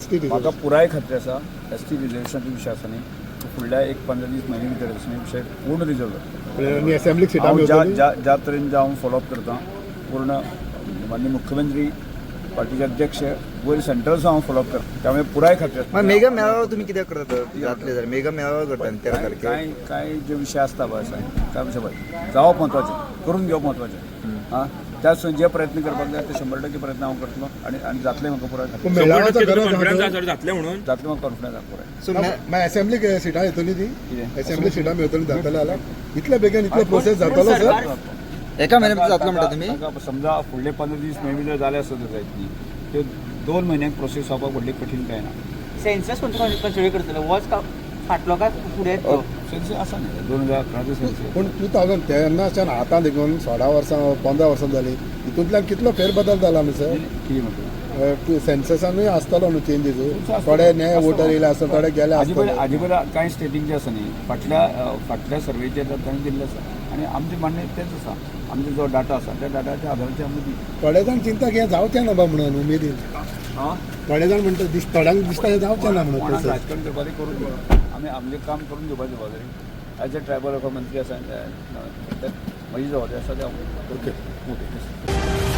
ST म्हाका पुराय खात्री आसा ST रिजर्वेशनाचो विशय आसा न्ही तो फुडल्या 1-15 म्हयने भितर विशय पूर्ण रिजर्व जाता आणि असेंब्लीक सिटां हांव मेळटली ज्या तरेन हांव फॉलोअप करता पूर्ण माननीय मुख्यमंत्री पार्टीचे अध्यक्ष वयर सेंटरचो हांव फॉलोअप करता त्यामुळे पुराय खात्री आसा. मेगा मेळावा तुम्ही कित्याक करतात जातले जाल्यार मेगा मेळावा करता 13 तारखेर काय जे विषय आसता पळय साहेब काय विशय पळय जावप महत्वाचें करून घेवप महत्वाचें हां त्याच जे प्रयत्न करपाक जाय ते 100% प्रयत्न हांव करतलो आणि जातले म्हाका पुराय खात्री मेळाव्याचो गरज जातले म्हणून जातले म्हाका कॉन्फिडन्स आसा पुराय. सो मागीर असेंब्लीक सिटां येतली ती कितें असेंब्ली सिटां मेळटली जातले जाल्यार इतल्या बेगीन इतलो प्रोसेस जातलो सर एका महिन्यात जातलो म्हणटा तुमी ताका समजा फुडले 15 दीस मे भितर जाले सुद्दां जायत न्ही त्यो 2 म्हयन्यांक प्रोसेस जावपाक व्हडली कठीण काय ना. सेन्सस कन्सिडर करतलो वॉच फाटलो काय फुडें येतलो सेन्सस आसा न्ही 2011 सेन्सस पूण 2000 तेन्नाच्यान आतां देखून 16 वर्सां 15 वर्सां जाली हितूंतल्यान कितलो फेरबदल जाला न्ही सर. कितें म्हणटा सेन्ससानूय आसतलो न्हू चेंजीस थोडे नये वोटर येयले आसता थोडे गेले हाजे आसतले पयलीं कांय स्टेटींग जे आसा न्ही फाटल्या सर्वेचेर तांणी दिल्लें आसा आनी आमचें मान्य तेंच आसा आमचो जो डाटा आसा त्या डाटाच्या आधाराचेर आमी दी. थोडे जाण चिंता की हें जावचें ना बा म्हणून उमेदीन थोडे जाण म्हणटा थोड्यांक दिसता हें जावचें ना म्हणून कोणाक प्रोसेस राजकारण करपाचें करून दिवप आमी आमचें काम करून घेवपाचें जबाबदारी एज अ ट्रायबल मंत्री आसा म्हजी जबाबदारी आसा ते हांव ओके ओके